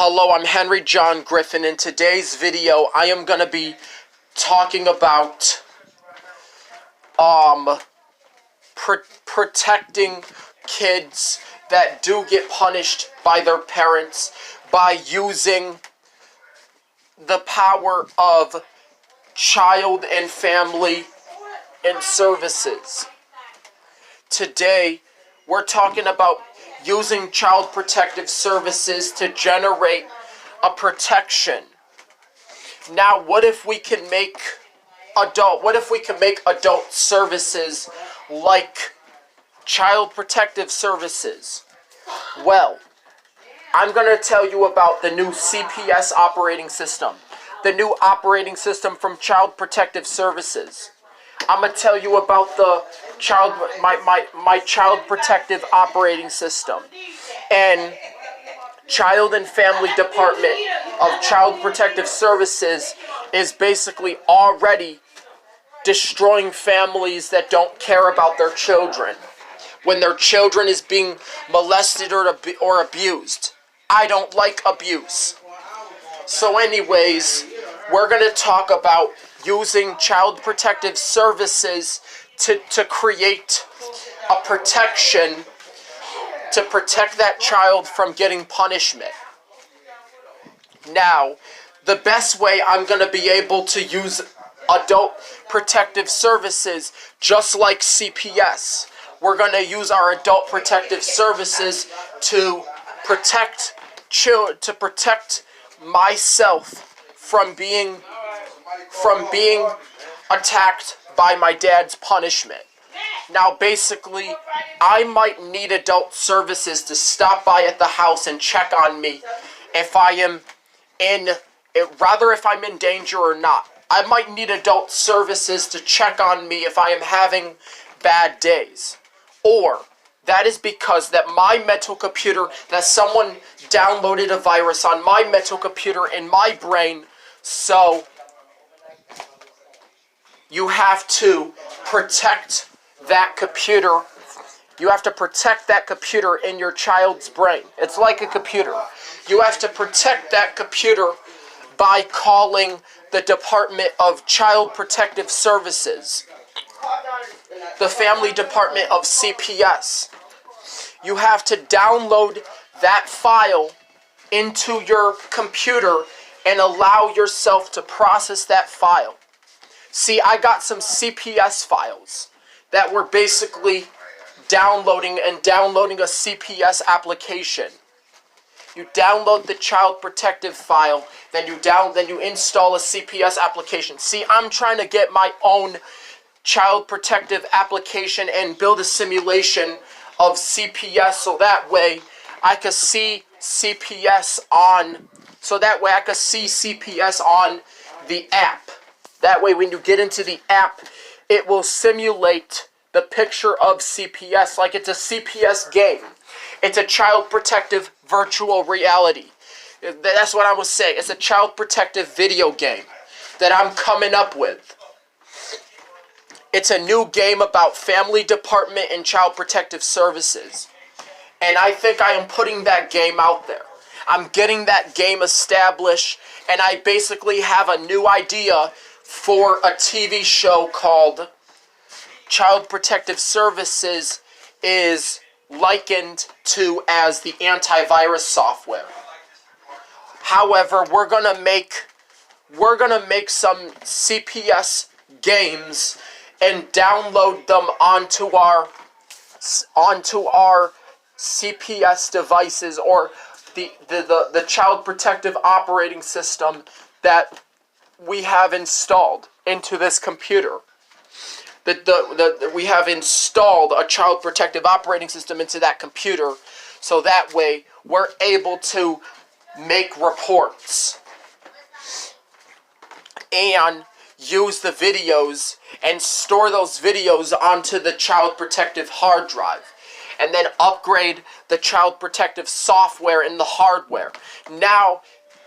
Hello, I'm Henry John Griffin. In today's video, I am going to be talking about protecting kids that do get punished by their parents by using the power of child and family and services. Today, we're talking about using child protective services to generate a protection. Now, what if we can make adult services like child protective services? Well, I'm going to tell you about the new CPS operating system, the new operating system from Child Protective Services. I'm going to tell you about my child protective operating system. And Child and Family Department of Child Protective Services is basically already destroying families that don't care about their children when their children is being molested or abused. I don't like abuse. So anyways, we're going to talk about using child protective services to create a protection to protect that child from getting punishment. Now, the best way I'm going to be able to use adult protective services, just like CPS, we're going to use our adult protective services to protect myself from being attacked by my dad's punishment. Now, basically, I might need adult services to stop by at the house and check on me if I'm in danger or not. I might need adult services to check on me if I am having bad days. Or that is because that my mental computer, that someone downloaded a virus on my mental computer in my brain. So you have to protect that computer. You have to protect that computer in your child's brain. It's like a computer. You have to protect that computer by calling the Department of Child Protective Services, the Family Department of CPS. You have to download that file into your computer and allow yourself to process that file. See, I got some CPS files that were basically downloading a CPS application. You download the child protective file, then you install a CPS application. See, I'm trying to get my own child protective application and build a simulation of CPS so that way I could see CPS on the app. That way when you get into the app, it will simulate the picture of CPS like it's a CPS game. It's a child protective virtual reality. That's what I was saying. It's a child protective video game that I'm coming up with. It's a new game about Family Department and Child Protective Services. And I think I am putting that game out there. I'm getting that game established, and I basically have a new idea for a TV show called Child Protective Services is likened to as the antivirus software. However, we're gonna make some CPS games and download them onto our CPS devices, or the child protective operating system that we have installed into this computer. We have installed a child protective operating system into that computer, so that way we're able to make reports and use the videos and store those videos onto the child protective hard drive, and then upgrade the child protective software and the hardware. Now,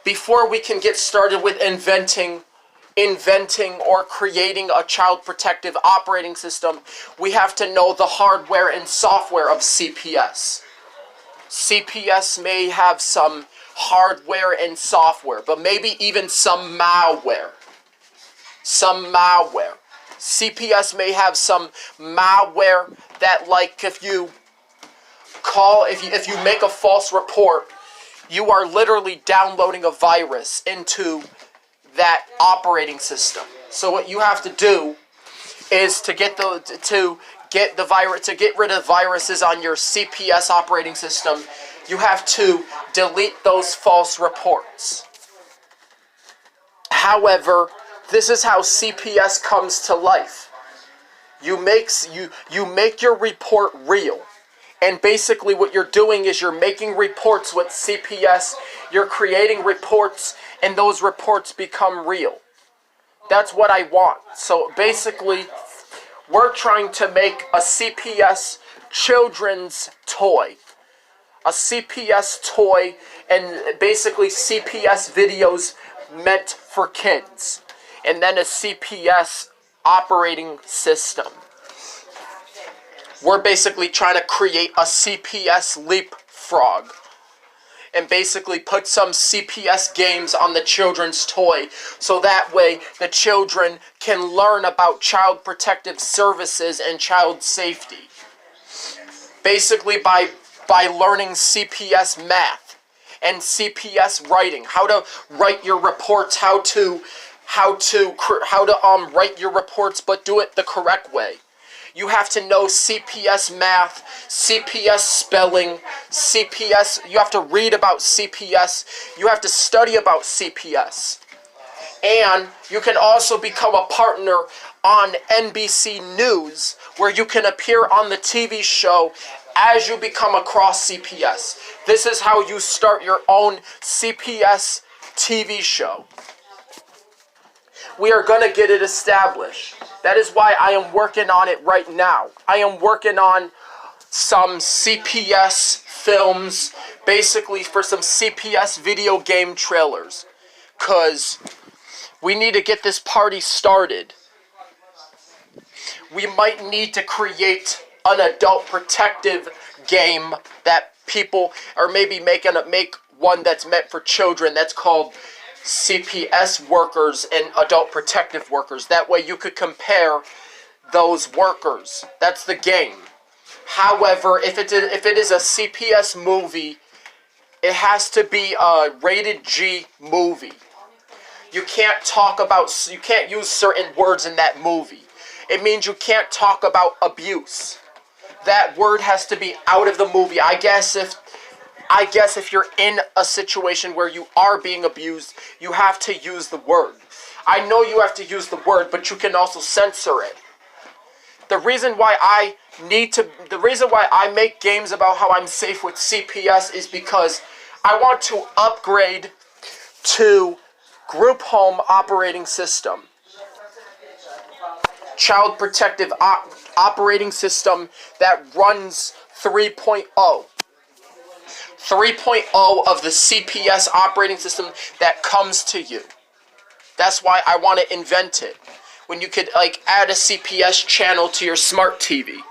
before we can get started with inventing or creating a child protective operating system, we have to know the hardware and software of CPS. CPS may have some hardware and software, but maybe even some malware. CPS may have some malware that, like, if you make a false report, you are literally downloading a virus into that operating system. So what you have to do is to get rid of viruses on your CPS operating system, you have to delete those false reports. However, this is how CPS comes to life. You make your report real. And basically what you're doing is you're making reports with CPS, you're creating reports, and those reports become real. That's what I want. So basically, we're trying to make a CPS children's toy. A CPS toy, and basically CPS videos meant for kids. And then a CPS operating system. We're basically trying to create a CPS leapfrog and basically put some CPS games on the children's toy so that way the children can learn about child protective services and child safety. Basically by learning CPS math and CPS writing, how to write your reports, how to write your reports but do it the correct way. You have to know CPS math, CPS spelling, CPS, you have to read about CPS, you have to study about CPS. And you can also become a partner on NBC News, where you can appear on the TV show as you become across CPS. This is how you start your own CPS TV show. We are going to get it established. That is why I am working on it right now. I am working on some CPS films, basically for some CPS video game trailers. Because we need to get this party started. We might need to create an adult protective game that people, or maybe make one that's meant for children that's called CPS workers and adult protective workers. That way you could compare those workers. That's the game. However, if it is a CPS movie, it has to be a rated G movie. You can't use certain words in that movie. It means you can't talk about abuse. That word has to be out of the movie. I guess if you're in a situation where you are being abused, you have to use the word. I know you have to use the word, but you can also censor it. The reason why I make games about how I'm safe with CPS is because I want to upgrade to group home operating system. Child protective operating system that runs 3.0. 3.0 of the CPS operating system that comes to you. That's why I want to invent it. When you could add a CPS channel to your smart TV.